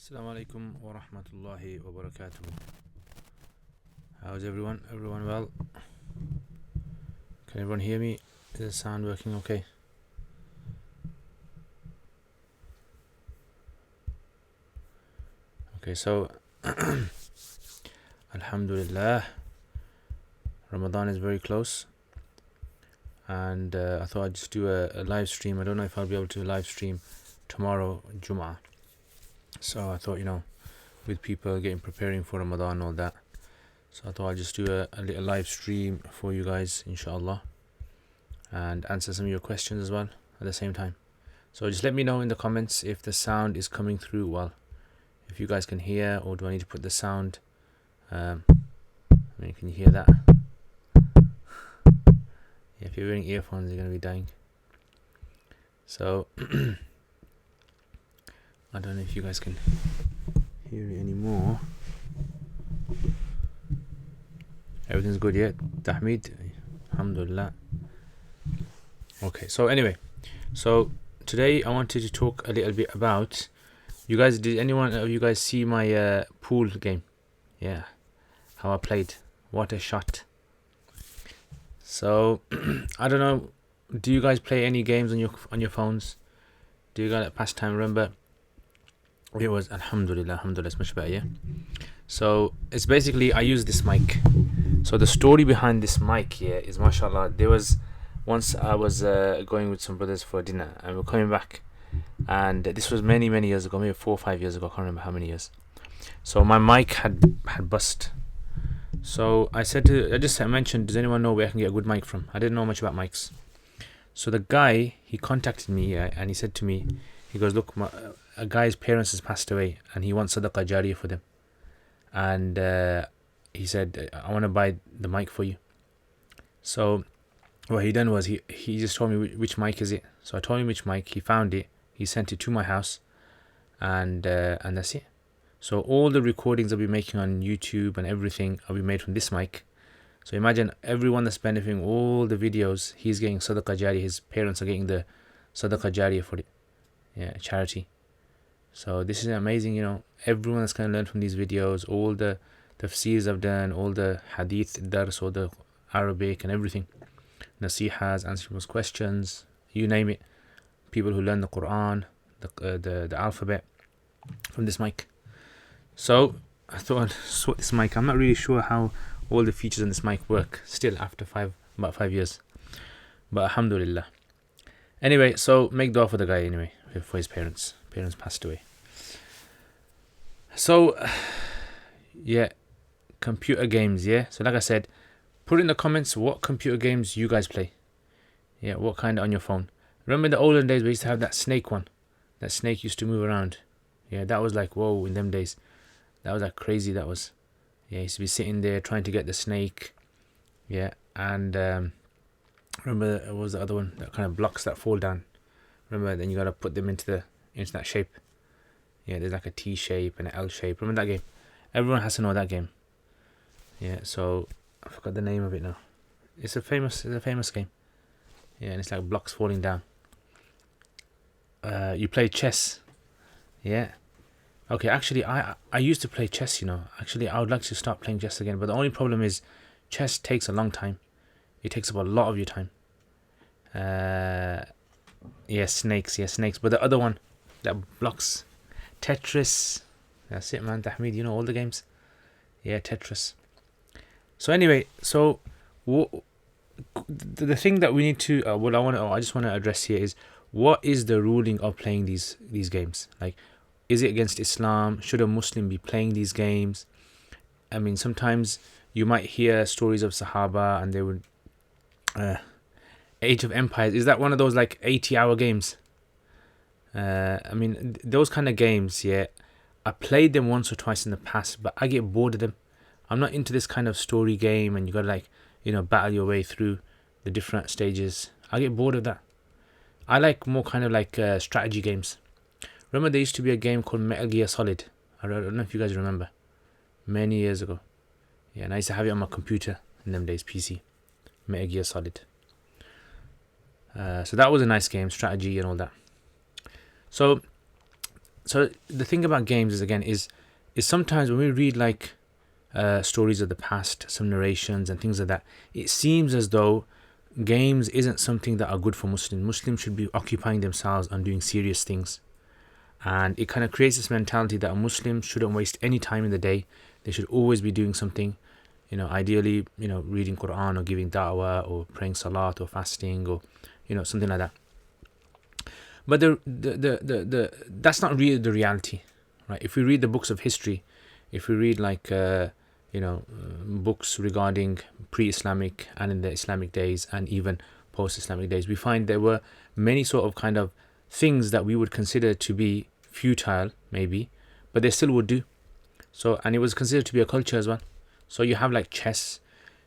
Assalamu alaikum wa rahmatullahi wa barakatuh. How's everyone? Everyone well? Can everyone hear me? Is the sound working okay? Okay, so Alhamdulillah, Ramadan is very close, and I thought I'd just do a live stream. I don't know if I'll be able to live stream tomorrow, Jum'ah. So I thought, with people preparing for Ramadan and all that. So I thought I'd just do a little live stream for you guys, inshallah, and answer some of your questions as well at the same time. So just let me know in the comments if the sound is coming through well. If you guys can hear, or do I need to put the sound? Can you hear that? If you're wearing earphones, you're going to be dying. So I don't know if you guys can hear it anymore. Everything's good yet? Tahmid? Alhamdulillah. Okay, so anyway, so today I wanted to talk a little bit about you guys. Did anyone of you guys see my pool game? Yeah, how I played. What a shot. So I don't know, do you guys play any games on your phones? Do you guys pastime? Remember, it was alhamdulillah, it's much better, yeah. So it's basically, I use this mic. So the story behind this mic here is, mashallah, there was once I was going with some brothers for dinner, and we're coming back, and this was many years ago, maybe 4 or 5 years ago, I can't remember how many years. So my mic had bust. So I mentioned, does anyone know where I can get a good mic from? I didn't know much about mics. So the guy, he contacted me, and he said to me, he goes, look, a guy's parents has passed away, and he wants sadaqah jariyah for them. And he said, I want to buy the mic for you. So what he done was, he just told me which mic is it. So I told him which mic. He found it. He sent it to my house, and that's it. So all the recordings I'll be making on YouTube and everything will be made from this mic. So imagine everyone that's benefiting all the videos, he's getting sadaqah jariyah. His parents are getting the sadaqah jariyah for it. Yeah, charity. So this is amazing, everyone that's going to learn from these videos, all the tafseers I've done, all the hadith dars, all the Arabic and everything, nasihas, answering people's questions, you name it, people who learn the Quran, the alphabet, from this mic. So I thought I'd swap this mic. I'm not really sure how all the features on this mic work still after about 5 years, but alhamdulillah. Anyway, so make dua for the guy anyway, for his parents passed away. So yeah, computer games, yeah. So like I said, put in the comments what computer games you guys play. Yeah, what kind on your phone. Remember in the olden days we used to have that snake one. That snake used to move around. Yeah, that was like, whoa, in them days. That was like crazy, that was. Yeah, I used to be sitting there trying to get the snake. Yeah, and remember, what was the other one? That kind of blocks that fall down. Remember, then you gotta put them into that shape. Yeah, there's like a T shape and an L shape. Remember that game? Everyone has to know that game. Yeah, so I forgot the name of it now. It's a famous game. Yeah, and it's like blocks falling down. You play chess. Yeah. Okay, actually, I used to play chess, Actually, I would like to start playing chess again, but the only problem is chess takes a long time. It takes up a lot of your time. Snakes. But the other one that blocks, Tetris. That's it, man. Tahmid, all the games. Yeah, Tetris. So anyway, so the thing that we need to, I just want to address here is, what is the ruling of playing these games? Like, is it against Islam? Should a Muslim be playing these games? I mean, sometimes you might hear stories of Sahaba, and they would, Age of Empires, is that one of those like 80-hour games? I mean, those kind of games, yeah, I played them once or twice in the past, but I get bored of them. I'm not into this kind of story game, and you gotta battle your way through the different stages. I get bored of that. I like more kind of like strategy games. Remember, there used to be a game called Metal Gear Solid. I don't know if you guys remember. Many years ago. Yeah, and I used to have it on my computer in them days, PC. Metal Gear Solid. So that was a nice game, strategy and all that. So So the thing about games is, again, is sometimes when we read like stories of the past, some narrations and things like that, it seems as though games isn't something that are good for Muslims. Muslims should be occupying themselves on doing serious things. And it kind of creates this mentality that a Muslim shouldn't waste any time in the day. They should always be doing something, ideally, reading Quran or giving da'wah or praying salat or fasting or, something like that. But that's not really the reality, right? If we read the books of history, if we read like, books regarding pre-Islamic and in the Islamic days and even post-Islamic days, we find there were many sort of kind of things that we would consider to be futile, maybe, but they still would do. So, and it was considered to be a culture as well. So you have like chess.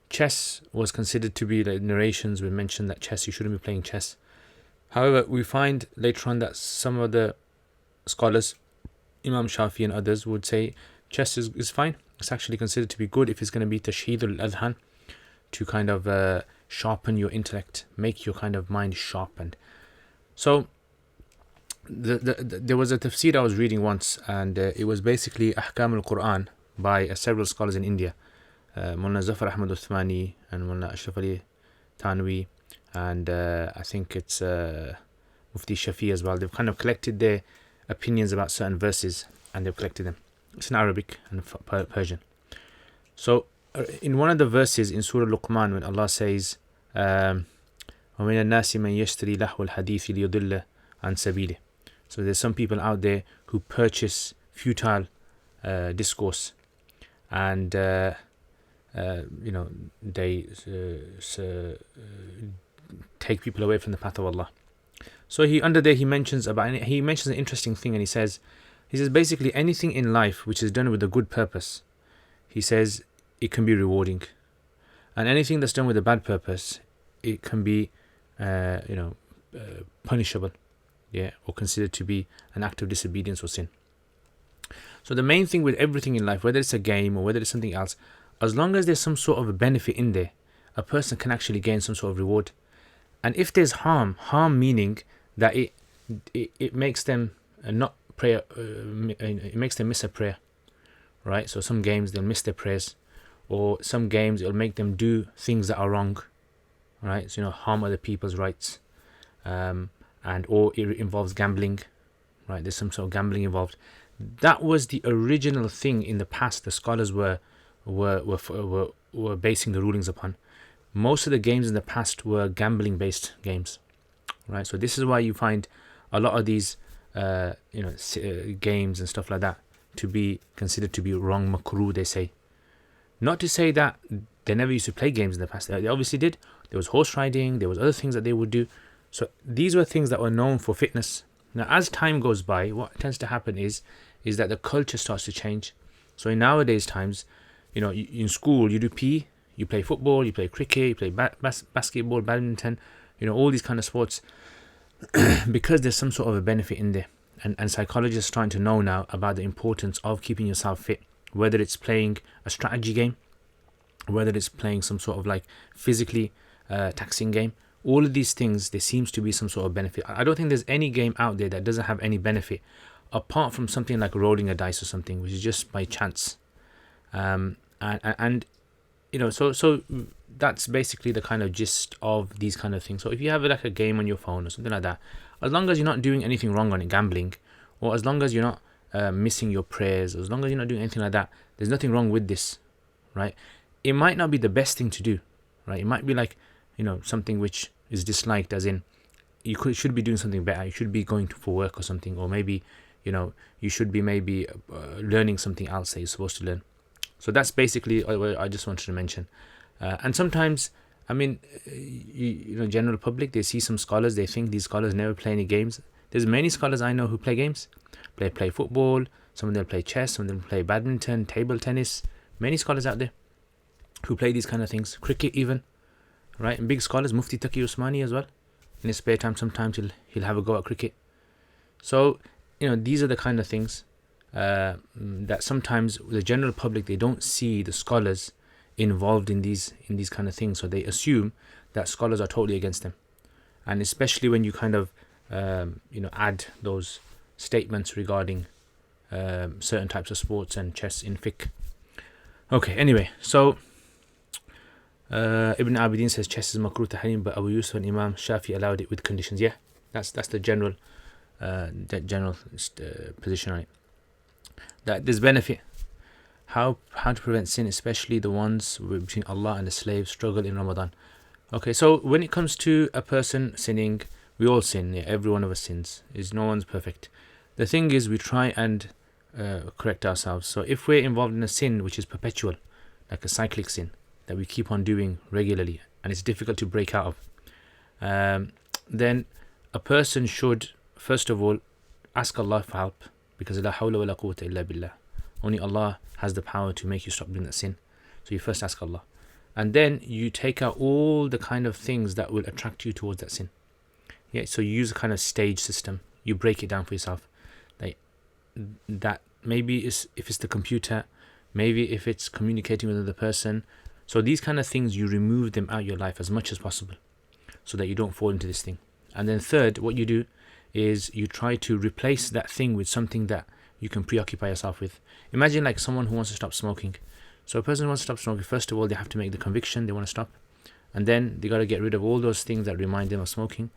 Chess was considered to be, like narrations we mentioned that chess, you shouldn't be playing chess. However, we find later on that some of the scholars, Imam Shafi and others, would say chess is fine. It's actually considered to be good if it's going to be tashheed al-adhan, to kind of sharpen your intellect, make your kind of mind sharpened. So there was a tafsir I was reading once, and it was basically Ahkam al-Quran by several scholars in India, Mullah Zafar Ahmad Uthmani and Mullah Ashraf Ali Tanwi, and I think it's Mufti Shafi as well. They've kind of collected their opinions about certain verses, and they've collected them. It's in Arabic and Persian. So in one of the verses in Surah Luqman, when Allah says, وَمِنَ النَّاسِ مَنْ يَشْتَرِي لَهْوَ الْحَدِيثِ لِيُضِلَّ عَنْ سَبِيلِهِ. So there's some people out there who purchase futile discourse, and they take people away from the path of Allah. So he mentions an interesting thing, and he says basically anything in life which is done with a good purpose, he says it can be rewarding, and anything that's done with a bad purpose, it can be punishable, or considered to be an act of disobedience or sin. So the main thing with everything in life, whether it's a game or whether it's something else, as long as there's some sort of a benefit in there, a person can actually gain some sort of reward. And if there's harm meaning that it makes them not prayer, it makes them miss a prayer, right? So some games they'll miss their prayers, or some games it'll make them do things that are wrong, right? So harm other people's rights, and or it involves gambling, right? There's some sort of gambling involved. That was the original thing in the past the scholars were basing the rulings upon. Most of the games in the past were gambling based games, right? So this is why you find a lot of these games and stuff like that to be considered to be wrong, makruh, they say. Not to say that they never used to play games in the past. They obviously did. There was horse riding, there was other things that they would do. So these were things that were known for fitness. Now as time goes by, what tends to happen is that the culture starts to change. So in nowadays times, in school you do PE, you play football, you play cricket, you play basketball, badminton, all these kind of sports, because there's some sort of a benefit in there. And psychologists are starting to know now about the importance of keeping yourself fit, whether it's playing a strategy game, whether it's playing some sort of like physically taxing game. All of these things, there seems to be some sort of benefit. I don't think there's any game out there that doesn't have any benefit, apart from something like rolling a dice or something, which is just by chance. So that's basically the kind of gist of these kind of things. So if you have like a game on your phone or something like that, as long as you're not doing anything wrong on it, gambling, or as long as you're not missing your prayers, as long as you're not doing anything like that, there's nothing wrong with this, right? It might not be the best thing to do, right? It might be like, something which is disliked, as in you should be doing something better. You should be going for work or something, or maybe, you should be maybe learning something else that you're supposed to learn. So that's basically what I just wanted to mention. And sometimes, general public, they see some scholars, they think these scholars never play any games. There's many scholars I know who play games, play football, some of them play chess, some of them play badminton, table tennis. Many scholars out there who play these kind of things, cricket even, right? And big scholars, Mufti Taqi Usmani as well. In his spare time, sometimes he'll have a go at cricket. So, these are the kind of things that sometimes the general public, they don't see the scholars involved in these kind of things, so they assume that scholars are totally against them. And especially when you kind of add those statements regarding certain types of sports and chess in fiqh. Okay, anyway, so Ibn Abidin says chess is makruh tahrim, but Abu Yusuf and Imam Shafi allowed it with conditions. Yeah, that's the general position on it. That there's benefit. How to prevent sin, especially the ones between Allah and the slave, struggle in Ramadan. Okay, so when it comes to a person sinning, we all sin. Yeah, every one of us sins. No one's perfect. The thing is, we try and correct ourselves. So if we're involved in a sin which is perpetual, like a cyclic sin that we keep on doing regularly, and it's difficult to break out of, then a person should first of all ask Allah for help, because la hawla wa la quwwata illa billah. Only Allah has the power to make you stop doing that sin. So you first ask Allah, and then you take out all the kind of things that will attract you towards that sin. Yeah, so you use a kind of stage system. You break it down for yourself. Like that, maybe if it's the computer, maybe if it's communicating with another person. So these kind of things, you remove them out of your life as much as possible, so that you don't fall into this thing. And then third, what you do is you try to replace that thing with something that you can preoccupy yourself with. Imagine like someone who wants to stop smoking. So a person who wants to stop smoking, first of all, they have to make the conviction they want to stop. And then they got to get rid of all those things that remind them of smoking.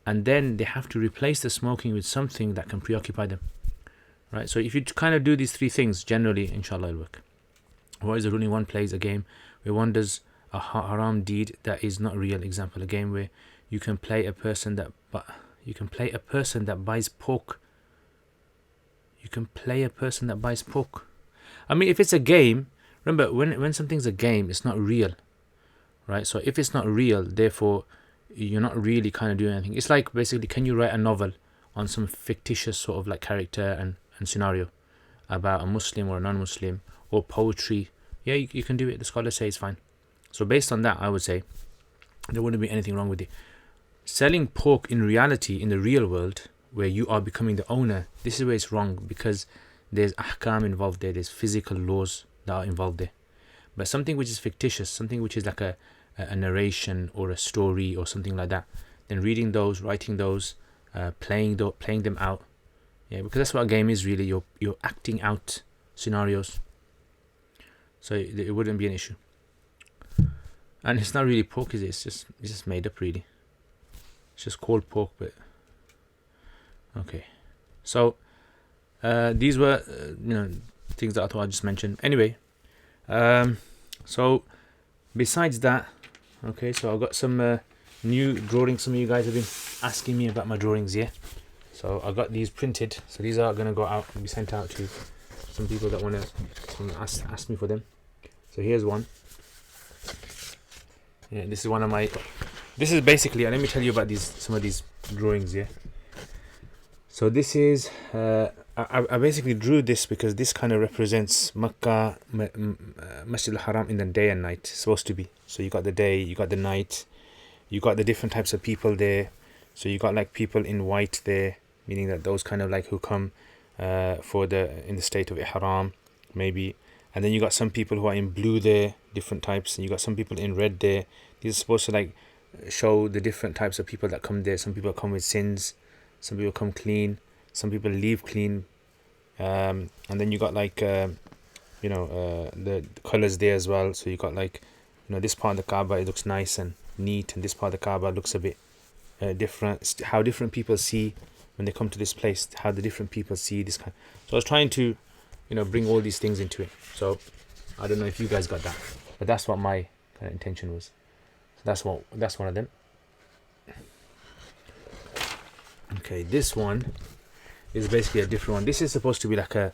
And then they have to replace the smoking with something that can preoccupy them. Right? So if you kind of do these three things, generally, inshallah, it'll work. What is the ruling? One plays a game where one does a haram deed that is not real. Example, a game where you can play a person that buys pork. You can play a person that buys pork. I mean, if it's a game, remember, when something's a game, it's not real, right? So if it's not real, therefore, you're not really kind of doing anything. It's like, basically, can you write a novel on some fictitious sort of like character and scenario about a Muslim or a non-Muslim, or poetry? Yeah, you can do it. The scholars say it's fine. So based on that, I would say there wouldn't be anything wrong with it. Selling pork in reality, in the real world, where you are becoming the owner, this is where it's wrong, because there's ahkam involved there, there's physical laws that are involved there. But something which is fictitious, something which is like a narration or a story or something like that, then reading those, writing those, playing them out, yeah, because that's what a game is really. You're acting out scenarios, so it wouldn't be an issue. And it's not really pork, is it? It's just made up, really. It's just called pork, but okay. So these were things that I thought I'd just mention. Anyway, so besides that, okay, so I've got some new drawings. Some of you guys have been asking me about my drawings, yeah. So I got these printed. So these are gonna go out and be sent out to some people that wanna ask me for them. So here's one. Yeah, this is one of my. This is basically. Let me tell you about some of these drawings, yeah. So this is. I basically drew this because this kind of represents Makkah, Masjid Al-Haram in the day and night. It's supposed to be. So you got the day, you got the night, you got the different types of people there. So you got like people in white there, meaning that those kind of like who come in the state of Ihram, maybe. And then you got some people who are in blue there, different types, and you got some people in red there. These are supposed to like show the different types of people that come there. Some people come with sins, some people come clean, some people leave clean, and then you got like the colors there as well. So you got like this part of the Kaaba, it looks nice and neat, and this part of the Kaaba looks a bit different. How different people see when they come to this place, how the different people see this kind. So I was trying to bring all these things into it. So I don't know if you guys got that, but that's what my kind of intention was. So that's one of them. Okay, this one is basically a different one. This is supposed to be like a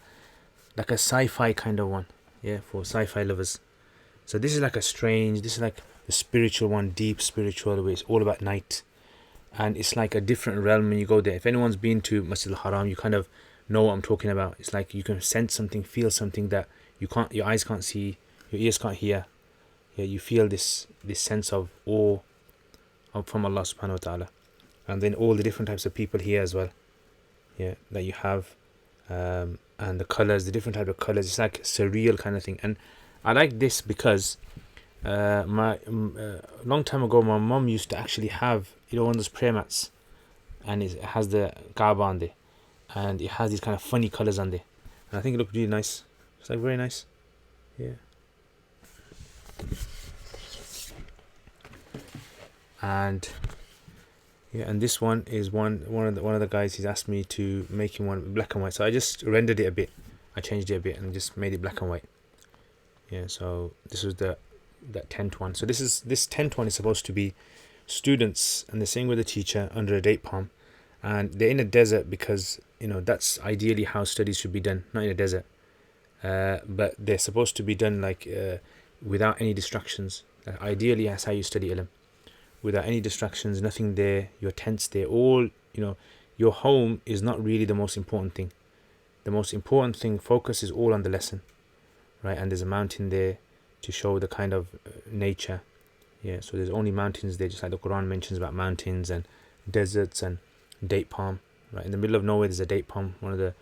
sci-fi kind of one, yeah, for sci-fi lovers. So this is like this is like the spiritual one, deep spiritual, where it's all about night, and it's like a different realm when you go there. If anyone's been to Masjid Al-Haram, you kind of know what I'm talking about. It's like you can sense something, feel something that your eyes can't see, your ears can't hear. Yeah, you feel this sense of awe from Allah subhanahu wa ta'ala. And then all the different types of people here as well, yeah, that you have, and the colors, the different type of colors. It's like surreal kind of thing. And I like this because long time ago my mom used to actually have one of those prayer mats, and it has the Kaaba on there. and it has these kind of funny colors on there, and I think it looked really nice. It's like very nice. Yeah. And yeah, and this one is one of the guys. He's asked me to make him one black and white, so I just rendered it a bit. I changed it a bit and just made it black and white. Yeah, so this was that tent one. So this tent one is supposed to be students, and they're sitting with a teacher under a date palm, and they're in a desert because that's ideally how studies should be done, not in a desert. But they're supposed to be done like without any distractions. Ideally, that's how you study ilm, without any distractions, nothing there. Your tent's there. All your home is not really the most important thing. The most important thing, focus is all on the lesson, right? And there's a mountain there to show the kind of nature. Yeah, so there's only mountains there, just like the Quran mentions about mountains and deserts and date palm. Right, in the middle of nowhere there's a date palm, one of the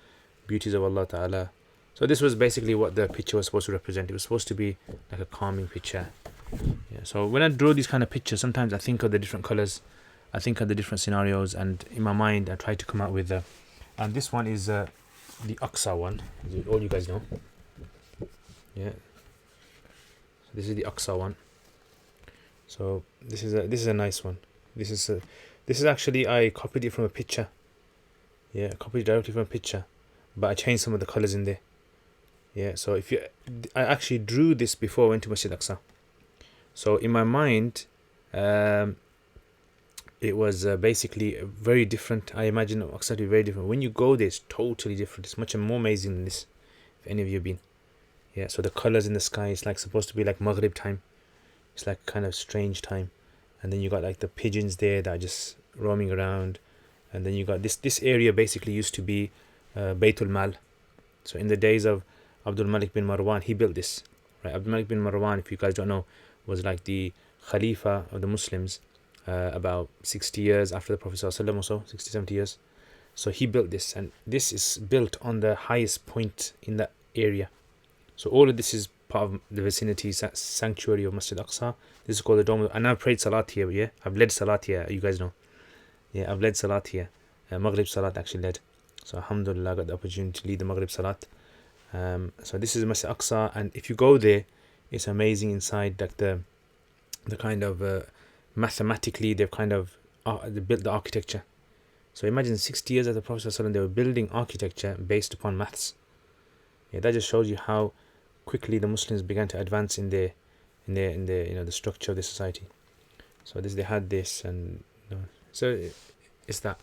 beauties of Allah Ta'ala. So this was basically what the picture was supposed to represent. It was supposed to be like a calming picture. Yeah, so when I draw these kind of pictures, sometimes I think of the different colors, I think of the different scenarios, and in my mind I try to come out with and this one is the Aqsa one, all you guys know. Yeah, so this is the Aqsa one. So this is a nice one. This is actually, I copied it from a picture. Yeah, I copied it directly from a picture, but I changed some of the colors in there. Yeah, so I actually drew this before I went to Masjid Al-Aqsa. So in my mind, it was basically very different. I imagine Aqsa to be very different. When you go there, it's totally different. It's much more amazing than this, if any of you have been. Yeah, so the colors in the sky, it's like supposed to be like Maghrib time. It's like kind of strange time. And then you got like the pigeons there that are just roaming around. And then you got this area basically used to be Baytul Mal. So in the days of Abdul Malik bin Marwan, he built this. Right, Abdul Malik bin Marwan, if you guys don't know, was like the Khalifa of the Muslims about 60 years after the Prophet ﷺ, or so, 60, 70 years. So he built this, and this is built on the highest point in that area. So all of this is part of the vicinity sanctuary of Masjid Al-Aqsa. This is called the Dome. And I've prayed Salat here, yeah? I've led Salat here, you guys know. Yeah, I've led Salat here. Maghrib Salat actually led. So alhamdulillah, I got the opportunity to lead the Maghrib Salat. So this is Masjid Al-Aqsa, and if you go there, it's amazing inside. Like the kind of mathematically, they've kind of they built the architecture. So imagine 60 years after the Prophet ﷺ, they were building architecture based upon maths. Yeah, that just shows you how quickly the Muslims began to advance in the the structure of the society. So they had this, and so it's that.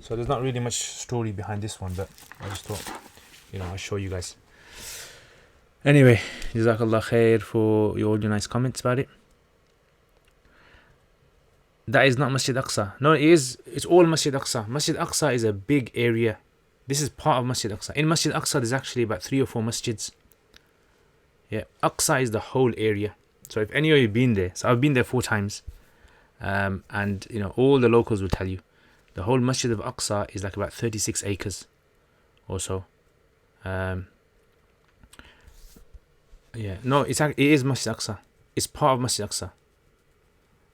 So there's not really much story behind this one, but I just thought I'll show you guys. Anyway, Jazakallah khair for all your nice comments about it. That is not Masjid Aqsa. No, it is. It's all Masjid Aqsa. Masjid Aqsa is a big area. This is part of Masjid Aqsa. In Masjid Aqsa, there's actually about 3 or 4 masjids. Yeah, Aqsa is the whole area. So if any of you have been there, so I've been there 4 times, and all the locals will tell you, the whole Masjid of Aqsa is like about 36 acres, or so. Yeah, no, it is Masjid Aqsa. It's part of Masjid Aqsa.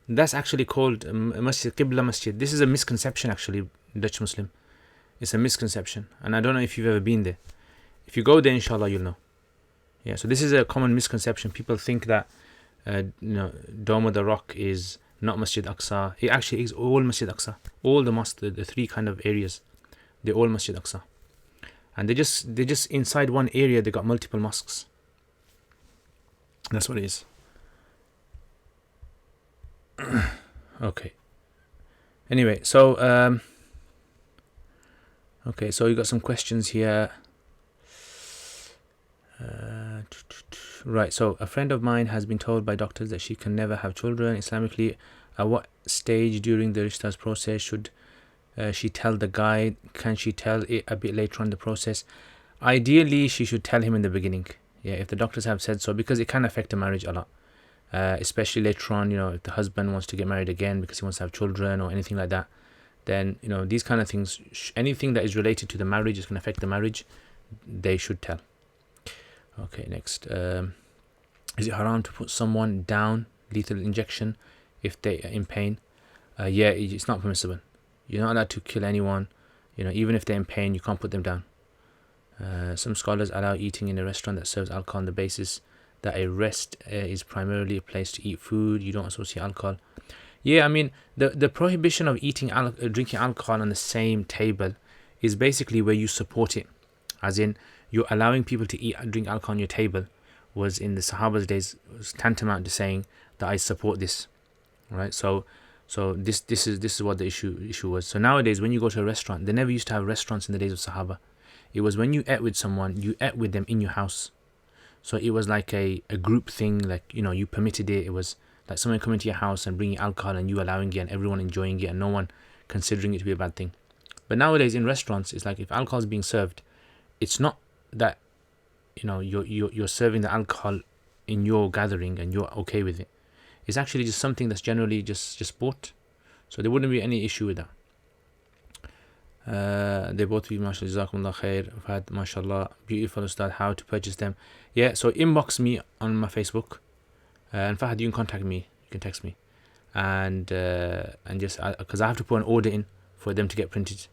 That's actually called Masjid Qibla Masjid. This is a misconception, actually, Dutch Muslim. It's a misconception, and I don't know if you've ever been there. If you go there, inshallah, you'll know. Yeah, so this is a common misconception. People think that Dome of the Rock is not Masjid Aqsa. It actually is all Masjid Aqsa. All the mosques, the 3 kind of areas, they're all Masjid Aqsa. And they just inside one area, they got multiple mosques. That's what it is. Okay. Anyway, so so you got some questions here. Right, so a friend of mine has been told by doctors that she can never have children. Islamically, at what stage during the Rishtah's process should she tell the guy? Can she tell it a bit later on in the process? Ideally, she should tell him in the beginning. Yeah, if the doctors have said so, because it can affect the marriage a lot. Especially later on, if the husband wants to get married again because he wants to have children or anything like that, then, these kind of things, anything that is related to the marriage is going to affect the marriage, they should tell. Okay, next. Is it haram to put someone down, lethal injection, if they are in pain? Yeah, it's not permissible. You're not allowed to kill anyone. Even if they're in pain, you can't put them down. Some scholars allow eating in a restaurant that serves alcohol on the basis that a rest is primarily a place to eat food. You don't associate alcohol. Yeah, I mean, the prohibition of drinking alcohol on the same table is basically where you support it. As in, you're allowing people to drink alcohol on your table, was in the Sahaba's days was tantamount to saying that I support this, right? So this is what the issue was. So nowadays, when you go to a restaurant, they never used to have restaurants in the days of Sahaba. It was when you ate with someone, you ate with them in your house. So it was like a group thing, like, you permitted it. It was like someone coming to your house and bringing alcohol and you allowing it and everyone enjoying it and no one considering it to be a bad thing. But nowadays in restaurants, it's like if alcohol is being served, it's not that, you're serving the alcohol in your gathering and you're okay with it. It's actually just something that's generally just bought. So there wouldn't be any issue with that. They both be mashallah, jazakumullah khair, Fahad, mashallah, beautiful Ustad, how to purchase them. Yeah, so inbox me on my Facebook, and Fahad, you can contact me, you can text me, and just, because I have to put an order in for them to get printed,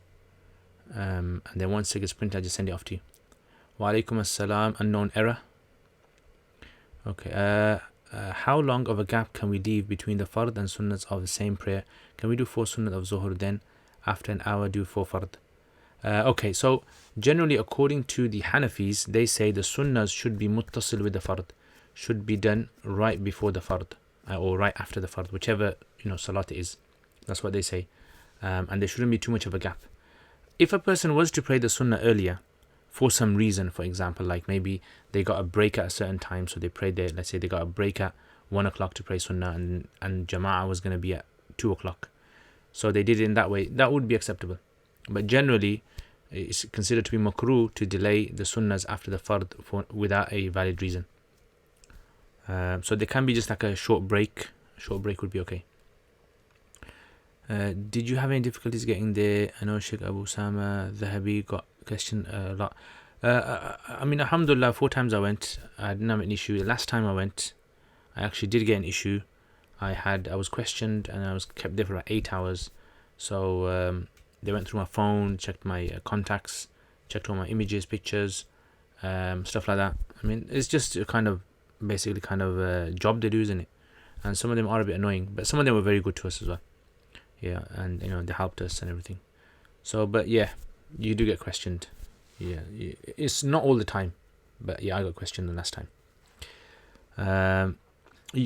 and then once it gets printed, I just send it off to you. Wa alaikum assalam, unknown error. Okay, how long of a gap can we leave between the fard and sunnahs of the same prayer? Can we do 4 sunnah of zuhur, then after an hour do 4 fard? Okay, so generally according to the Hanafis, they say the sunnahs should be muttasil with the fard, should be done right before the fard, or right after the fard, whichever salat it is. That's what they say, and there shouldn't be too much of a gap. If a person was to pray the sunnah earlier for some reason, for example, like maybe they got a break at a certain time, so they prayed there, let's say they got a break at 1 o'clock to pray sunnah, and jama'ah was going to be at 2 o'clock, so they did it in that way, that would be acceptable. But generally it's considered to be makruh to delay the sunnahs after the fard without a valid reason. So there can be just like a short break would be okay. Did you have any difficulties getting there? I know Sheikh Abu Sama Zahabi got questioned a lot. I mean, alhamdulillah, 4 times I went, I didn't have an issue. The last time I went, I actually did get an issue. I was questioned and I was kept there for about 8 hours. So they went through my phone, checked my contacts, checked all my images, pictures, stuff like that. I mean, it's just a basically a job they do, isn't it? And some of them are a bit annoying, but some of them were very good to us as well. Yeah, and they helped us and everything. So, but yeah, you do get questioned. Yeah, it's not all the time, but yeah, I got questioned the last time.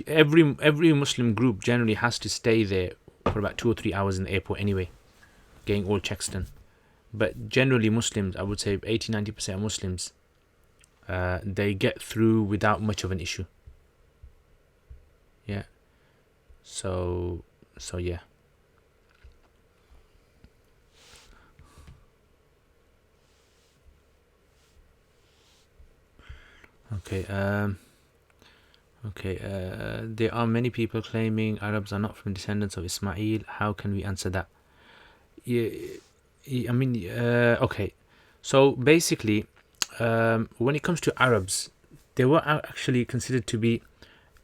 Every Muslim group generally has to stay there for about 2 or 3 hours in the airport anyway, getting all checks done. But generally Muslims, I would say 80-90% of Muslims, they get through without much of an issue. Yeah. So yeah. Okay. There are many people claiming Arabs are not from descendants of Ismail. How can we answer that? Yeah, I mean, okay. So basically, when it comes to Arabs, they were actually considered to be,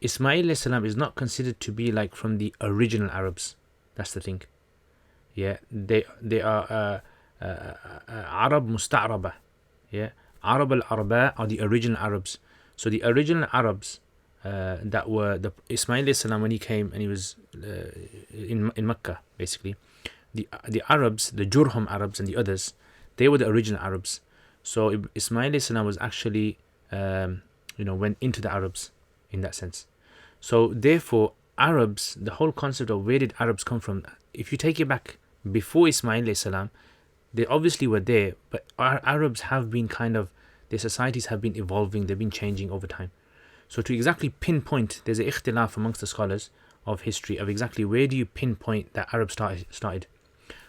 Ismail alayhi salam is not considered to be like from the original Arabs. That's the thing. Yeah, they are Arab Musta'raba. Yeah, Arab al-Arba are the original Arabs. So the original Arabs that were the Ismail alayhi salam, when he came and he was in Mecca, basically, the Arabs, the Jurhum Arabs and the others, they were the original Arabs. So Ismail alayhi salam was actually went into the Arabs in that sense. So therefore Arabs, the whole concept of where did Arabs come from, if you take it back before Ismail alayhi salam, they obviously were there, but our Arabs have been their societies have been evolving, they've been changing over time. So to exactly pinpoint, there's an ikhtilaf amongst the scholars of history of exactly where do you pinpoint that Arabs started.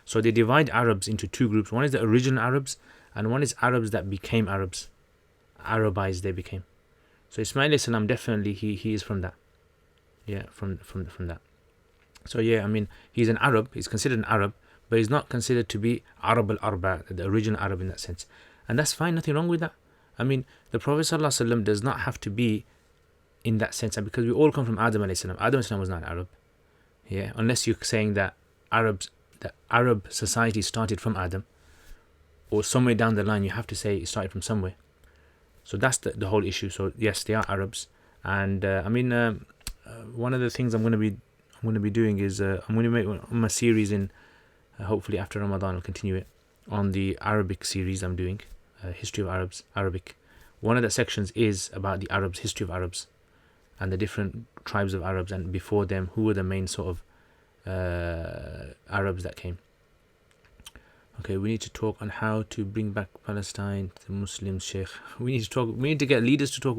So they divide Arabs into 2 groups. One is the original Arabs, and one is Arabs that became Arabs. Arabized they became. So Ismail alayhi salam, definitely he is from that. Yeah, from that. So yeah, I mean, he's an Arab, he's considered an Arab, but he's not considered to be Arab al-Arba, the original Arab in that sense. And that's fine, nothing wrong with that. I mean, the Prophet ﷺ does not have to be in that sense, and because we all come from Adam alayhi salam. Adam alayhi salam was not an Arab. Yeah, unless you're saying that Arab society started from Adam, or somewhere down the line you have to say it started from somewhere. So that's the whole issue. So yes, they are Arabs, and one of the things I'm going to be doing is I'm going to make my series in hopefully after Ramadan I'll continue it on the Arabic series I'm doing, history of Arabic. One of the sections is about the Arabs, history of Arabs, and the different tribes of Arabs, and before them who were the main sort of Arabs that came. Okay, we need to talk on how to bring back Palestine to the Muslims, Sheikh. We need to get leaders to talk.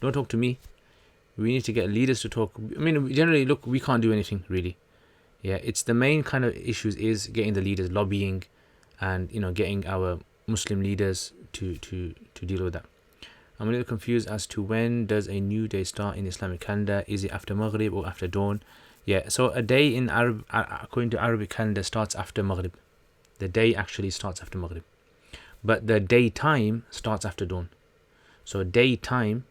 Don't talk to me. We need to get leaders to talk. I mean, generally, look, we can't do anything really. Yeah, it's the main kind of issues is getting the leaders, lobbying, and getting our Muslim leaders to deal with that. I'm a little confused as to when does a new day start in Islamic calendar? Is it after Maghrib or after dawn? Yeah, so a day in Arab, according to Arabic calendar, starts after Maghrib. The day actually starts after Maghrib, but the daytime starts after dawn. So daytime,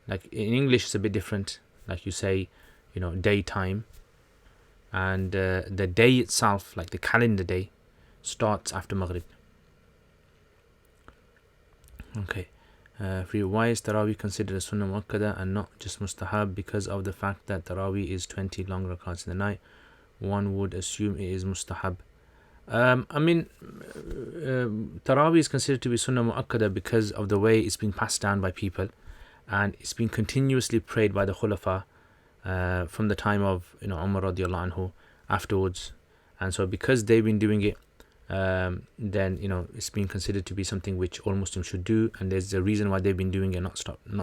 like in English, it's a bit different. Like you say, daytime, and the day itself, like the calendar day, starts after Maghrib. Okay. Why is Taraweeh considered a Sunnah Muakkada and not just Mustahab? Because of the fact that Taraweeh is 20 long rakats in the night, one would assume it is Mustahab. Taraweeh is considered to be Sunnah Muakkada because of the way it's been passed down by people, and it's been continuously prayed by the Khulafa from the time of Umar radiallahu anhu afterwards, and so because they've been doing it, then it's been considered to be something which all Muslims should do, and there's a reason why they've been doing it, not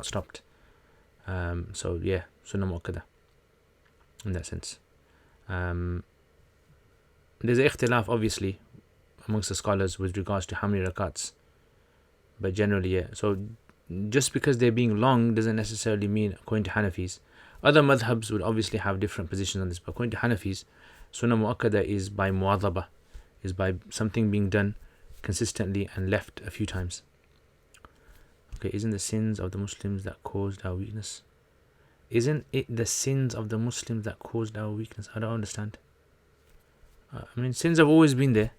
stopped. So yeah, Sunnah Muakkada in that sense. There's an ikhtilaf obviously amongst the scholars with regards to how many rakats, but generally yeah. So just because they're being long doesn't necessarily mean, according to Hanafis. Other madhabs would obviously have different positions on this, but according to Hanafis, Sunnah Muakkada is by muadhaba, is by something being done consistently and left a few times. Okay, isn't the sins of the Muslims that caused our weakness? Isn't it the sins of the Muslims that caused our weakness? I don't understand. Sins have always been there.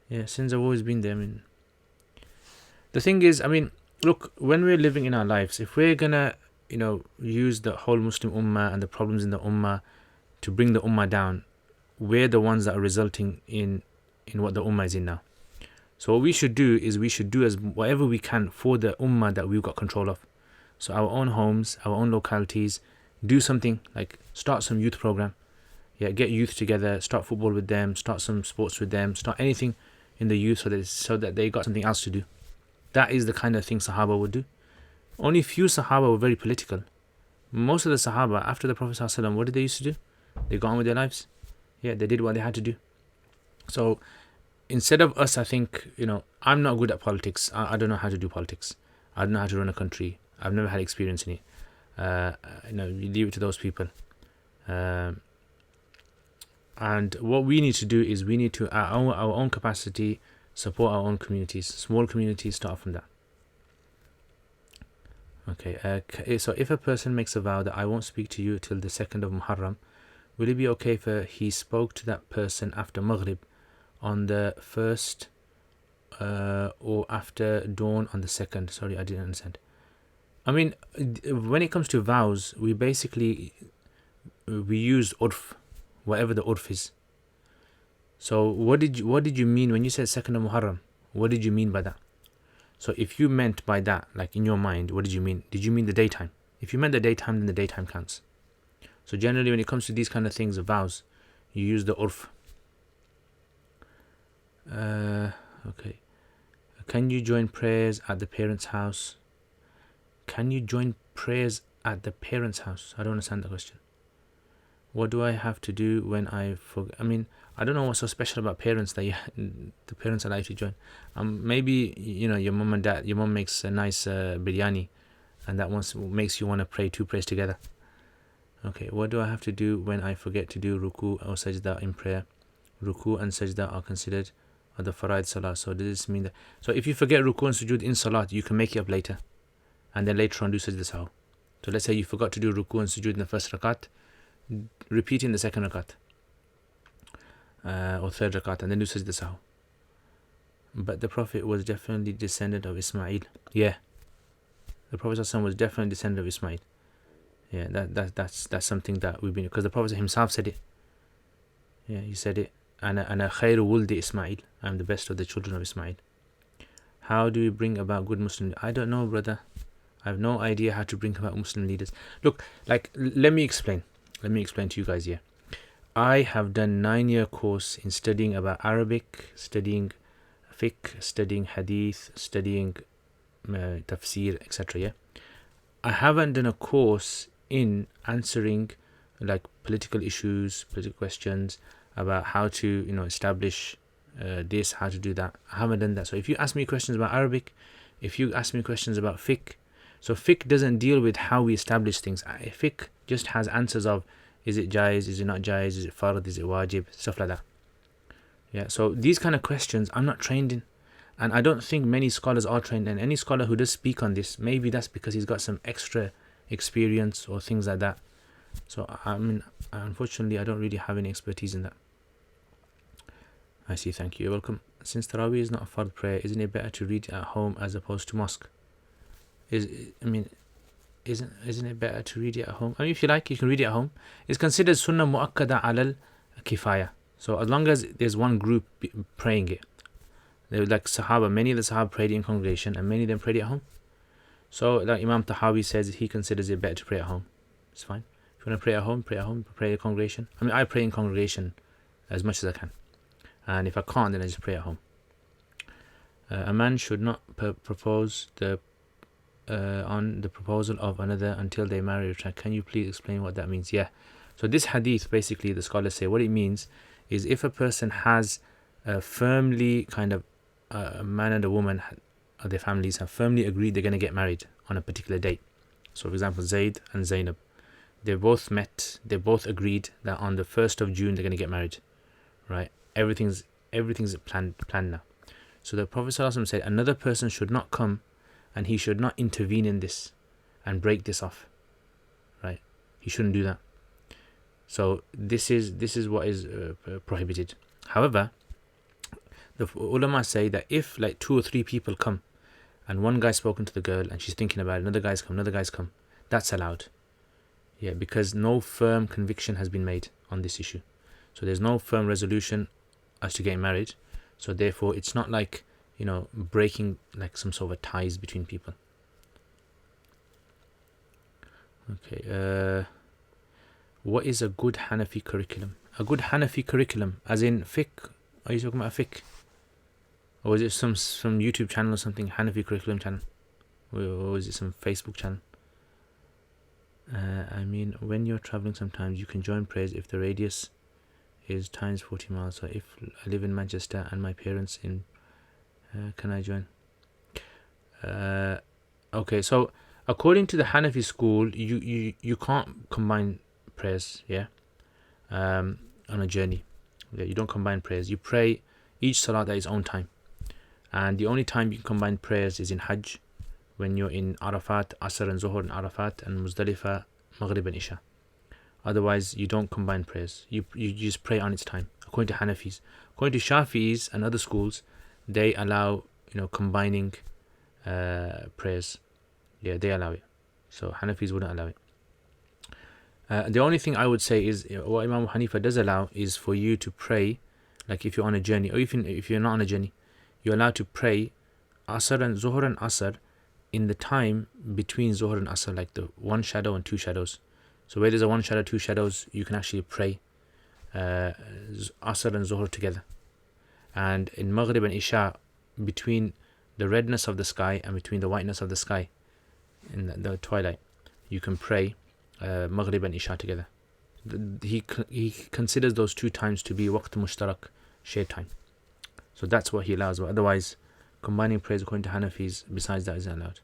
Yeah, sins have always been there. The thing is, look, when we're living in our lives, if we're gonna, use the whole Muslim Ummah and the problems in the Ummah to bring the Ummah down, we're the ones that are resulting in what the Ummah is in now. So what we should do is as whatever we can for the Ummah that we've got control of. So our own homes, our own localities, do something like start some youth program. Yeah, get youth together, start football with them, start some sports with them, start anything in the youth so that they got something else to do. That is the kind of thing Sahaba would do. Only few Sahaba were very political. Most of the Sahaba, after the Prophet ﷺ, what did they used to do? They got on with their lives. Yeah, they did what they had to do. So instead of us, I think, I'm not good at politics. I don't know how to do politics. I don't know how to run a country. I've never had experience in it. You leave it to those people. And what we need to do is we need to, at our own capacity, support our own communities. Small communities, start from that. Okay, so if a person makes a vow that I won't speak to you till the 2nd of Muharram, will it be okay if he spoke to that person after Maghrib on the 1st or after dawn on the 2nd? Sorry, I didn't understand. When it comes to vows, we use urf, whatever the urf is. So what did you mean when you said 2nd of Muharram? What did you mean by that? So if you meant by that, like in your mind, what did you mean? Did you mean the daytime? If you meant the daytime, then the daytime counts. So generally when it comes to these kind of things, of vows, you use the urf. Okay. Can you join prayers at the parents' house? Can you join prayers at the parents' house? I don't understand the question. What do I have to do when I forget? I don't know what's so special about parents that the parents allow you to join. Maybe your mom and dad. Your mom makes a nice biryani, and that makes you want to pray 2 prayers together. Okay, what do I have to do when I forget to do ruku or sajda in prayer? Ruku and sajda are considered the faraid salah. So does this mean that? So if you forget ruku and sujood in salat, you can make it up later, and then later on do sajda sahu. So let's say you forgot to do ruku and sujood in the first rakat, repeat in the second rakat or third rakat, and then do sajda sahu. but the Prophet was definitely descendant of Ismail. Yeah, the Prophet was definitely descendant of Ismail. Yeah, that's something that we've been, because the Prophet himself said it. Yeah, he said it. Ana khayru wuldi Ismail. I'm the best of the children of Ismail. How do we bring about good Muslim? I don't know, brother. I have no idea how to bring about Muslim leaders. Look, like, let me explain. Let me explain to you guys here. I have done 9-year course in studying about Arabic, studying fiqh, studying hadith, studying tafsir, etc. Yeah, I haven't done a course in answering like political issues, political questions about how to, establish this, how to do that. I haven't done that. So if you ask me questions about Arabic, if you ask me questions about fiqh, so fiqh doesn't deal with how we establish things. Fiqh just has answers of, is it jaiz, is it not jaiz, is it fard, is it wajib, stuff like that. Yeah, so these kind of questions I'm not trained in, and I don't think many scholars are trained. And any scholar who does speak on this, maybe that's because he's got some extra experience or things like that. So I mean, unfortunately, I don't really have any expertise in that. I see, thank you, you're welcome. Since Tarawih is not a fard prayer, isn't it better to read it at home as opposed to mosque? Isn't it better to read it at home? I mean, if you like, you can read it at home. It's considered sunnah mu'akkada alal kifaya. So as long as there's one group praying it, they were like Sahaba. Many of the Sahaba prayed in congregation, and many of them prayed it at home. So like Imam Tahawi says, he considers it better to pray at home. It's fine. If you want to pray at home, pray at home. Pray in congregation. I mean, I pray in congregation as much as I can, and if I can't, then I just pray at home. A man should not propose on the proposal of another until they marry. Can you please explain what that means? Yeah. So this hadith, basically, the scholars say what it means is if a person has firmly kind of a man and a woman, their families have firmly agreed they're going to get married on a particular date. So for example, Zayd and Zainab, they both met, they both agreed that on the 1st of June they're going to get married, right? Everything's planned now. So the Prophet ﷺ said another person should not come and he should not intervene in this and break this off, right? He shouldn't do that. So this is what is prohibited. However, the ulama say that if like 2 or 3 people come and one guy's spoken to the girl and she's thinking about it, another guy's come, that's allowed. Yeah, because no firm conviction has been made on this issue. So there's no firm resolution as to getting married. So therefore it's not like, breaking like some sort of ties between people. Okay, what is a good Hanafi curriculum? A good Hanafi curriculum, as in fiqh? Are you talking about fiqh? Or is it some YouTube channel or something, Hanafi curriculum channel? Or is it some Facebook channel? I mean, when you're traveling sometimes you can join prayers if the radius is times 40 miles. So if I live in Manchester and my parents in, can I join? Okay, so according to the Hanafi school, you can't combine prayers, yeah, on a journey. Yeah, you don't combine prayers. You pray each salat at its own time, and the only time you can combine prayers is in Hajj, when you're in Arafat, Asr and Zuhr in Arafat, and Muzdalifah, Maghrib and Isha. Otherwise, you don't combine prayers. You just pray on its time, according to Hanafis. According to Shafi'is and other schools, they allow, combining prayers. Yeah, they allow it. So Hanafis wouldn't allow it. The only thing I would say is, what Imam Hanifa does allow is for you to pray, like if you're on a journey, or even if you're not on a journey, you're allowed to pray Asr and Zuhr and Asr in the time between Zuhr and Asr, like the 1 shadow and 2 shadows. So where there's a 1 shadow, 2 shadows, you can actually pray Asr and Zuhr together. And in Maghrib and Isha, between the redness of the sky and between the whiteness of the sky, in the twilight, you can pray Maghrib and Isha together. He considers those 2 times to be waqt mushtarak, shared time. So that's what he allows. But otherwise, combining prayers according to Hanafis, besides that, isn't allowed.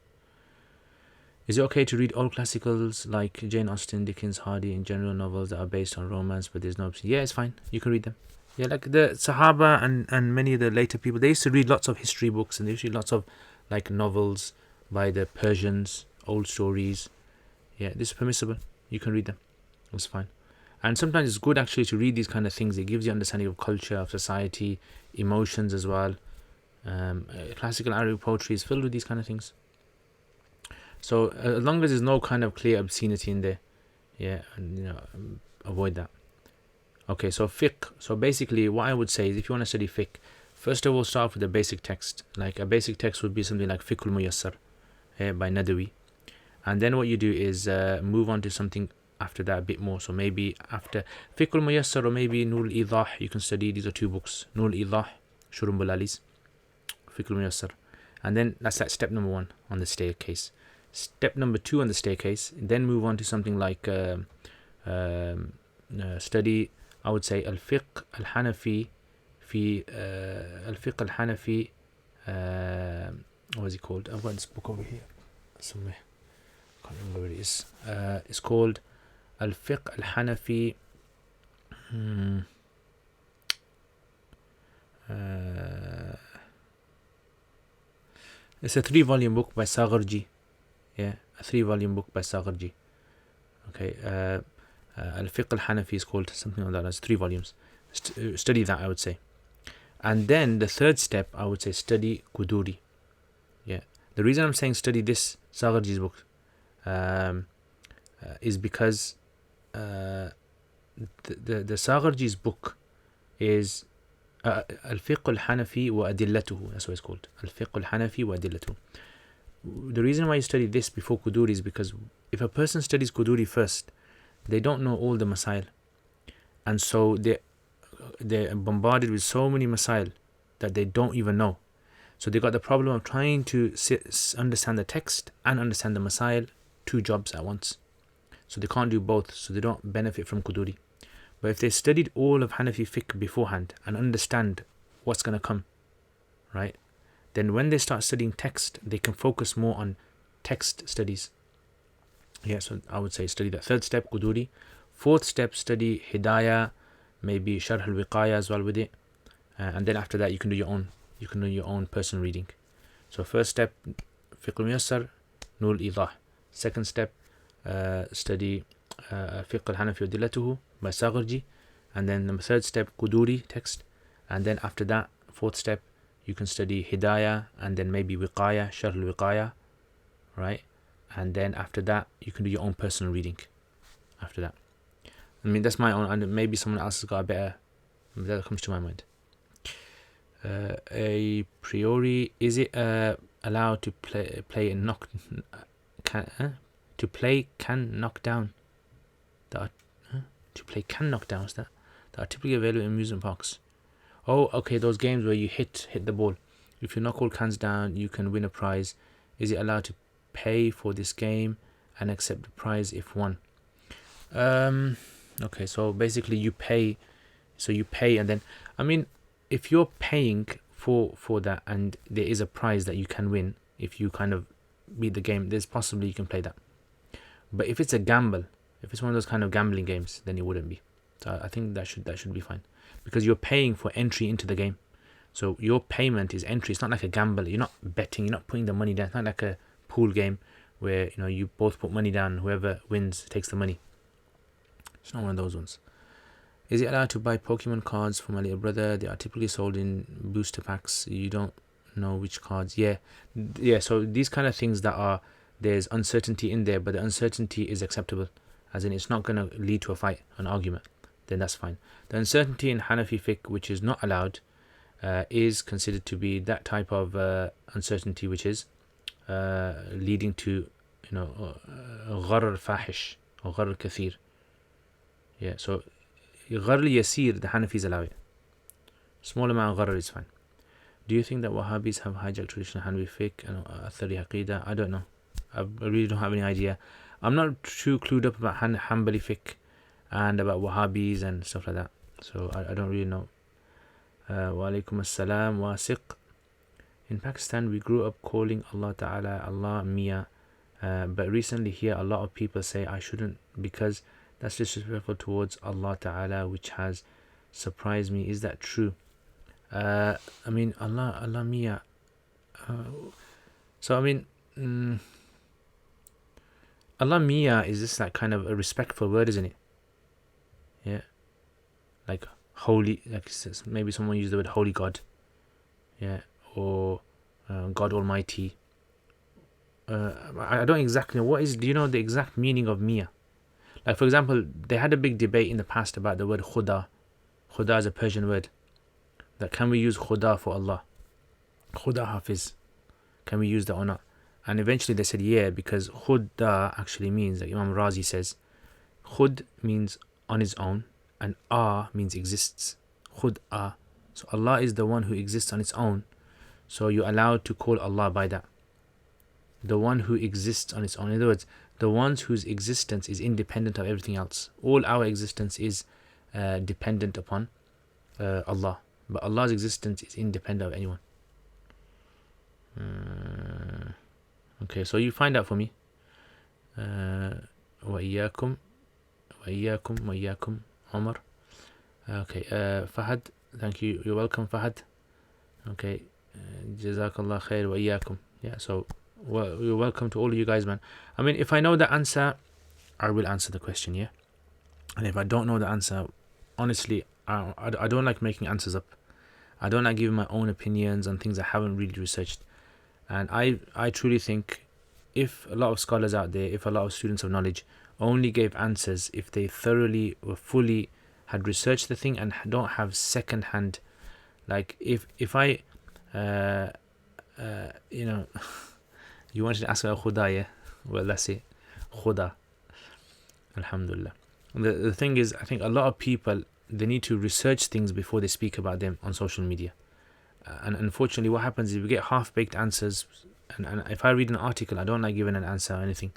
Is it okay to read old classicals like Jane Austen, Dickens, Hardy, and general novels that are based on romance, but there's no... Yeah, it's fine. You can read them. Yeah, like the Sahaba and many of the later people, they used to read lots of history books, and they used to read lots of like novels by the Persians, old stories. Yeah, this is permissible. You can read them. It's fine. And sometimes it's good actually to read these kind of things. It gives you understanding of culture, of society, emotions as well. Classical Arabic poetry is filled with these kind of things. So as long as there's no kind of clear obscenity in there, and avoid that. Okay, so fiqh. So basically, what I would say is, if you want to study fiqh, first of all, start with a basic text. Like a basic text would be something like Fiqh al-Muyassar by Nadawi, and then what you do is move on to something after that a bit more. So maybe after Fiqh al-Muyassar or maybe Nur al-Idah, you can study. These are two books: Nur al-Idah, Shurum Bulalis, Fiqh al-Muyassar, and then that's like step number 1 on the staircase. Step number 2 on the staircase, then move on to something like study, I would say, al-fiqh al-Hanafi fi al-fiqh al-Hanafi, what is it called? I've got this book over here somewhere, I can't remember where it is. It's called al-fiqh al-Hanafi, it's a 3-volume book by Sagharji. A 3-volume book by Sagharji. Okay, Al-Fiqh Al-Hanafi is called, something like that. It's 3 volumes. Study that, I would say. And then the third step, I would say, study Quduri. The reason I'm saying study this Sagharji's book is because the Sagharji's book is Al-Fiqh Al-Hanafi wa Adillatuhu. That's what it's called. Al-Fiqh Al-Hanafi wa Adillatuhu. The reason why you study this before Quduri is because if a person studies Quduri first, they don't know all the masail, and so they're bombarded with so many masail that they don't even know. So they got the problem of trying to understand the text and understand the masail, 2 jobs at once. So they can't do both, so they don't benefit from Quduri. But if they studied all of Hanafi fiqh beforehand and understand what's going to come, right, then when they start studying text, they can focus more on text studies. So I would say study that. Third step, Quduri. Fourth step, study Hidayah, maybe Sharh al-Wiqaya as well with it. And then after that, you can do your own personal reading. So first step, Fiqh al-Muyassar, Nur al-Idah. Second step, study Fiqh al-Hanafi wa Dillatuhu by Sagharji. And then the third step, Quduri, text. And then after that, fourth step, you can study Hidayah and then maybe Wiqaya, Sharh al-Wiqaya, right? And then after that, you can do your own personal reading after that. I mean, that's my own, and maybe someone else has got a better, that comes to my mind. A priori, is it allowed to play and knock, to play can knock down? To play can knock down, is that? That are typically available in amusement parks. Oh, okay, those games where you hit the ball. If you knock all cans down, you can win a prize. Is it allowed to pay for this game and accept the prize if won? Okay, so basically you pay. So you pay, and then, I mean, if you're paying for that and there is a prize that you can win, if you kind of beat the game, there's possibly you can play that. But if it's a gamble, if it's one of those kind of gambling games, then it wouldn't be. So I think that should be fine, because you're paying for entry into the game. So your payment is entry. It's not like a gamble. You're not betting. You're not putting the money down. It's not like a pool game where you both put money down. Whoever wins takes the money. It's not one of those ones. Is it allowed to buy Pokemon cards for my little brother? They are typically sold in booster packs. You don't know which cards. Yeah. So these kind of things that there's uncertainty in there, but the uncertainty is acceptable, as in it's not going to lead to a fight, an argument. Then that's fine. The uncertainty in Hanafi fiqh, which is not allowed, is considered to be that type of uncertainty which is leading to gharar fahish or gharar kathir. So gharar yasir, the Hanafis allow it. Small amount of gharar is fine. Do you think that Wahhabis have hijacked traditional Hanafi fiqh and Athari Aqidah? I don't know. I really don't have any idea. I'm not too clued up about Hanbali fiqh and about Wahhabis and stuff like that. So I don't really know. Wa alaikum assalam wasiq. In Pakistan, we grew up calling Allah Ta'ala Allah Mia. But recently here, a lot of people say I shouldn't because that's disrespectful towards Allah Ta'ala, which has surprised me. Is that true? I mean, Allah Mia. So I mean, Allah Mia is just like kind of a respectful word, isn't it? Yeah, like holy, like maybe someone used the word holy God. Yeah, or God Almighty. I don't exactly know what is. Do you know the exact meaning of Mia? Like, for example, they had a big debate in the past about the word Khuda. Khuda is a Persian word. That can we use Khuda for Allah? Khuda Hafiz. Can we use that or not? And eventually they said yeah, because Khuda actually means, like Imam Razi says, Khud means on his own, and means exists. Khud. So Allah is the one who exists on its own. So you're allowed to call Allah by that. The one who exists on its own. In other words, the ones whose existence is independent of everything else. All our existence is dependent upon Allah. But Allah's existence is independent of anyone. Okay, so you find out for me. وإياكم وإياكم Omar. Okay, Fahad, thank you. You're welcome, Fahad. Okay, Jazakallah khair وإياكم. Yeah, so you're welcome to all of you guys, man. I mean, if I know the answer, I will answer the question, yeah? And if I don't know the answer, honestly, I don't like making answers up. I don't like giving my own opinions on things I haven't really researched. And I truly think if a lot of scholars out there, if a lot of students of knowledge only gave answers if they thoroughly or fully had researched the thing and don't have second hand, like if I you know, you wanted to ask about Khuda, yeah? Well, that's it. Khuda. Alhamdulillah. The thing is, I think a lot of people, they need to research things before they speak about them on social media. And unfortunately, what happens is we get half-baked answers. And if I read an article, I don't like giving an answer or anything.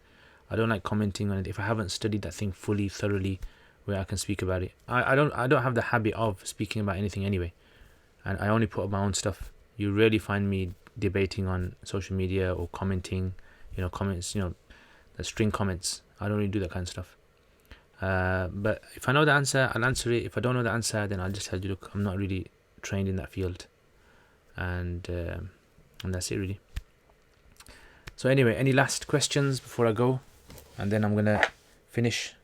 I don't like commenting on it if I haven't studied that thing fully, thoroughly, where I can speak about it. I don't have the habit of speaking about anything anyway. And I only put up my own stuff. You rarely find me debating on social media or commenting, comments, the string comments. I don't really do that kind of stuff. But if I know the answer, I'll answer it. If I don't know the answer, then I'll just tell you, look, I'm not really trained in that field. And that's it, really. So anyway, any last questions before I go? And then I'm going to finish.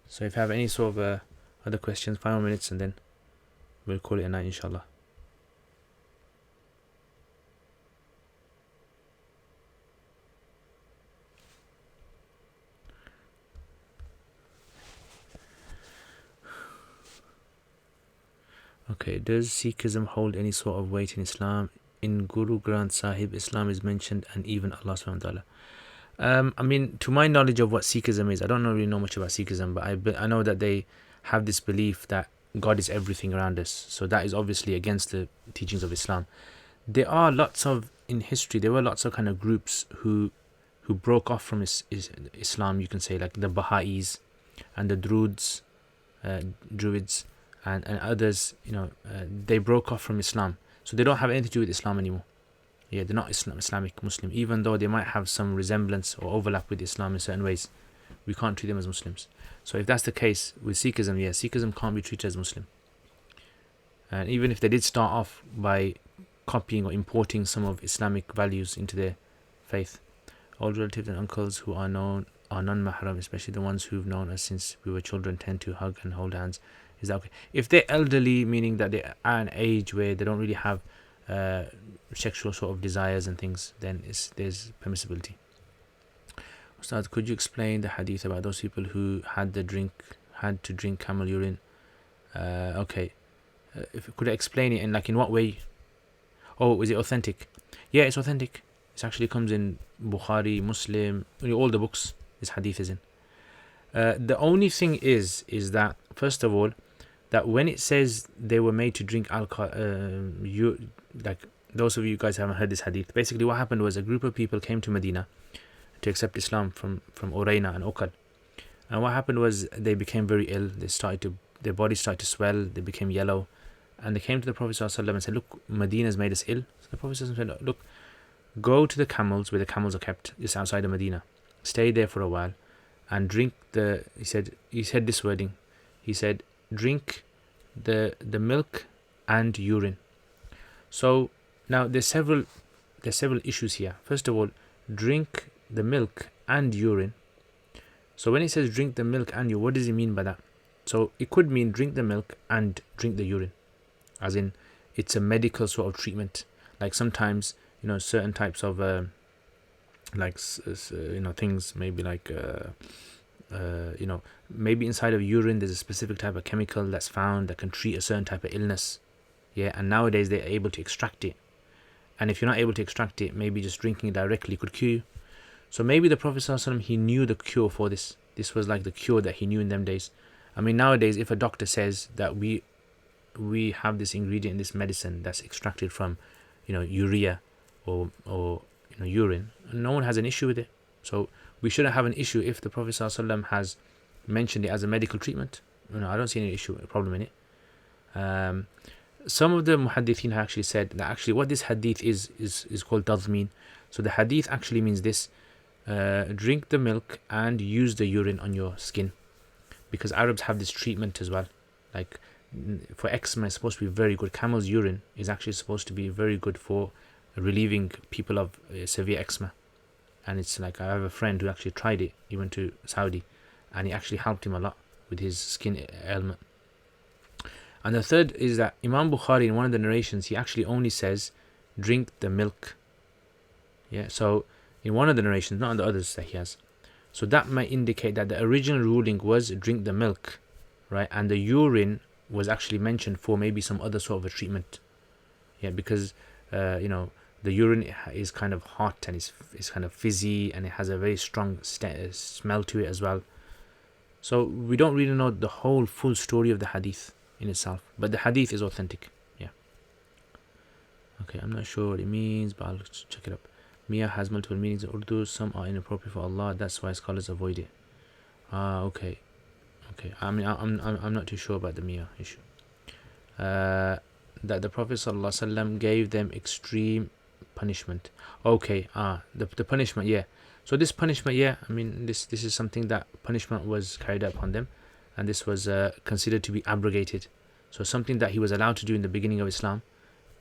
So if you have any sort of other questions, 5 more minutes, and then we'll call it a night, inshallah. Okay, does Sikhism hold any sort of weight in Islam? In Guru Granth Sahib, Islam is mentioned, and even Allah subhanahu wa ta'ala. I mean, to my knowledge of what Sikhism is, I don't really know much about Sikhism, but I know that they have this belief that God is everything around us. So that is obviously against the teachings of Islam. There are in history, there were lots of kind of groups who broke off from Islam, you can say, like the Baha'is and the Druids, and others, they broke off from Islam. So they don't have anything to do with Islam anymore. Yeah, they're not Islamic Muslim, even though they might have some resemblance or overlap with Islam in certain ways. We can't treat them as Muslims. So if that's the case with Sikhism, yeah, Sikhism can't be treated as Muslim. And even if they did start off by copying or importing some of Islamic values into their faith, all relatives and uncles who are non-mahram, especially the ones who've known us since we were children, tend to hug and hold hands. Is that okay? If they're elderly, meaning that they're at an age where they don't really have sexual sort of desires and things, then there's permissibility. Ustad, could you explain the hadith about those people who had to drink camel urine? Okay. Could I explain it in what way? Oh, is it authentic? Yeah, it's authentic. It actually comes in Bukhari, Muslim, all the books this hadith is in. The only thing is that, first of all, that when it says they were made to drink alcohol, like those of you guys haven't heard this hadith, basically what happened was a group of people came to Medina to accept Islam from Urayna and Uqad. And what happened was they became very ill. Their bodies started to swell. They became yellow. And they came to the Prophet ﷺ and said, look, Medina's made us ill. So the Prophet ﷺ said, look, go to the camels where the camels are kept, just outside of Medina. Stay there for a while and drink he said this wording. He said, drink the milk and urine. So now there's several issues here. First of all, drink the milk and urine. So when it says drink the milk and urine, what does it mean by that? So it could mean drink the milk and drink the urine, as in it's a medical sort of treatment. Like sometimes, certain types of things, maybe like maybe inside of urine there's a specific type of chemical that's found that can treat a certain type of illness. Yeah, and nowadays they're able to extract it. And if you're not able to extract it, maybe just drinking it directly could cure you. So maybe the Prophet ﷺ, he knew the cure for this. This was like the cure that he knew in them days. I mean, nowadays, if a doctor says that we have this ingredient in this medicine that's extracted from, urea or urine, no one has an issue with it. So we shouldn't have an issue if the Prophet ﷺ has mentioned it as a medical treatment. I don't see any problem in it. Some of the muhaddithin have actually said that actually what this hadith is called tadmeen. So the hadith actually means this: drink the milk and use the urine on your skin, because Arabs have this treatment as well. Like for eczema, it's supposed to be very good. Camel's urine is actually supposed to be very good for relieving people of severe eczema. And it's like, I have a friend who actually tried it. He went to Saudi and it actually helped him a lot with his skin ailment. And the third is that Imam Bukhari, in one of the narrations, he actually only says drink the milk. Yeah, so in one of the narrations, not in the others that he has. So that might indicate that the original ruling was drink the milk, right? And the urine was actually mentioned for maybe some other sort of a treatment. Yeah, because the urine is kind of hot and it's kind of fizzy and it has a very strong smell to it as well. So we don't really know the whole full story of the hadith in itself, but the hadith is authentic. Yeah. Okay, I'm not sure what it means, but I'll check it up. Mia has multiple meanings in Urdu. Some are inappropriate for Allah. That's why scholars avoid it. Okay. I mean, I'm not too sure about the Mia issue. That the Prophet ﷺ gave them extreme punishment. Okay. The punishment. Yeah. So this punishment. Yeah. I mean, this is something that punishment was carried out upon them, and this was considered to be abrogated. So something that he was allowed to do in the beginning of Islam,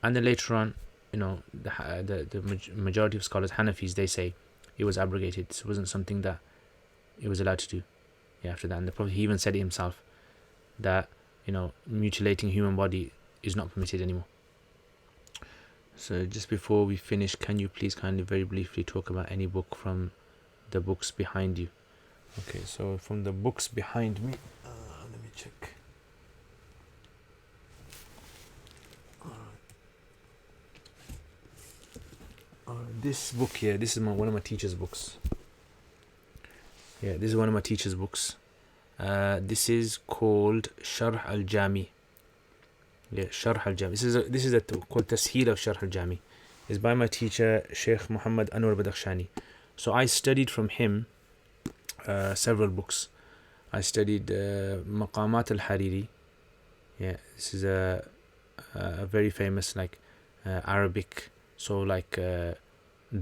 and then later on, the majority of scholars, Hanafis, they say it was abrogated. It wasn't something that he was allowed to do. Yeah, after that, and the Prophet, he even said it himself that mutilating human body is not permitted anymore. So just before we finish, can you please kindly very briefly talk about any book from the books behind you? Okay, so from the books behind me, let me check. This book here, this is one of my teacher's books. Yeah, this is one of my teacher's books. This is called Sharh al-Jami. Yeah, Sharh al-Jami. This is called Tasheel of Sharh al-Jami. It's by my teacher Sheikh Muhammad Anwar Badakhshani. So I studied from him several books. I studied Maqamat al-Hariri. Yeah, this is a very famous Arabic, so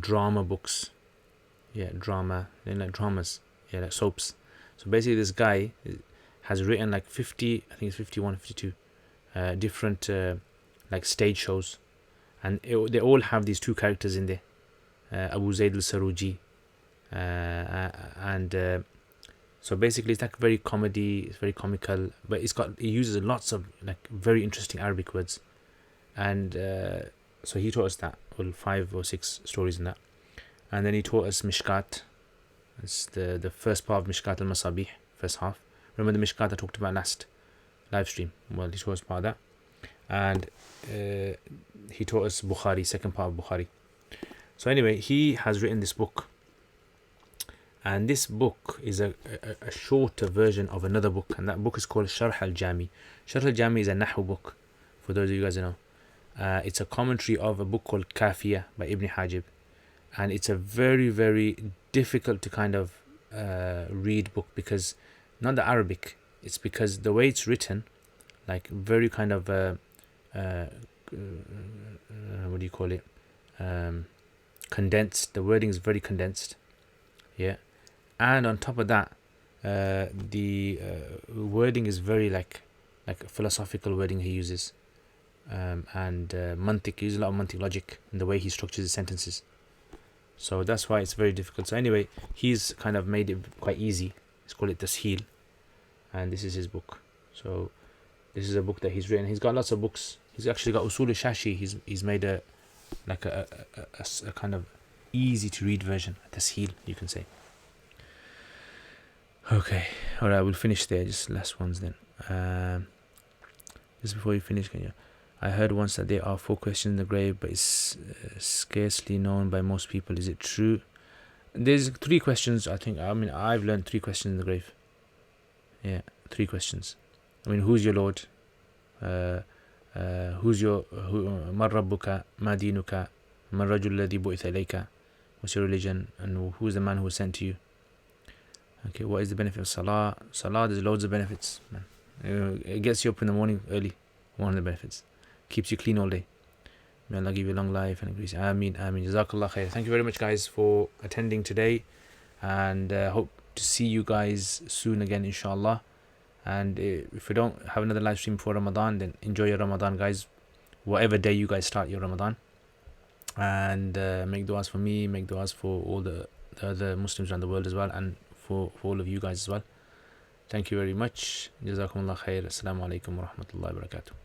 drama books. Yeah, drama, like dramas. Yeah, like soaps. So basically this guy has written 50, I think it's 51, 52 different stage shows, and they all have these two characters in there, Abu Zayd al-Saruji, and so basically it's very comedy, it's very comical, but it uses lots of very interesting Arabic words, and so he taught us that, 5 or 6 stories in that, and then he taught us Mishkat. It's the first part of Mishkat al-Masabih, first half. Remember the Mishkat I talked about last live stream? Well, he taught us part of that. And he taught us Bukhari, second part of Bukhari. So anyway, he has written this book. And this book is a shorter version of another book. And that book is called Sharh al-Jami. Sharh al-Jami is a Nahu book, for those of you guys who know. It's a commentary of a book called Kafiyah by Ibn Hajib. And it's a very, very difficult to kind of read book, because not the Arabic, it's because the way it's written, very kind of what do you call it, condensed. The wording is very condensed, yeah, and on top of that, the wording is very like philosophical wording he uses, and mantiq, he uses a lot of mantiq logic in the way he structures his sentences. So that's why it's very difficult. So anyway, he's kind of made it quite easy. He's called it Tasheel, and this is his book. So this is a book that he's written. He's got lots of books. He's actually got Usul al-Shashi. He's made a like a kind of easy to read version, tasheel, you can say. Okay, alright, we'll finish there, just last ones then. Just before you finish, can you? I heard once that there are 4 questions in the grave, but it's scarcely known by most people. Is it true? There's 3 questions, I think. I mean, I've learned 3 questions in the grave. Yeah, 3 questions. I mean, who's your Lord? Who's your Man Rabbuka? Ma Dinuka? Man Rajul Ladhi Bu'itha Ilayka? What's your religion? And who's the man who was sent to you? Okay, what is the benefit of Salah? Salah, there's loads of benefits, man. It gets you up in the morning early. One of the benefits. Keeps you clean all day. May Allah give you long life and increase. Ameen, ameen. Jazakallah khair. Thank you very much, guys, for attending today. And hope to see you guys soon again, inshallah. And if we don't have another live stream before Ramadan, then enjoy your Ramadan, guys. Whatever day you guys start your Ramadan. And make du'as for me, make du'as for all the other Muslims around the world as well, and for all of you guys as well. Thank you very much. Jazakumullah khair. Assalamu alaikum wa rahmatullahi wa barakatuh.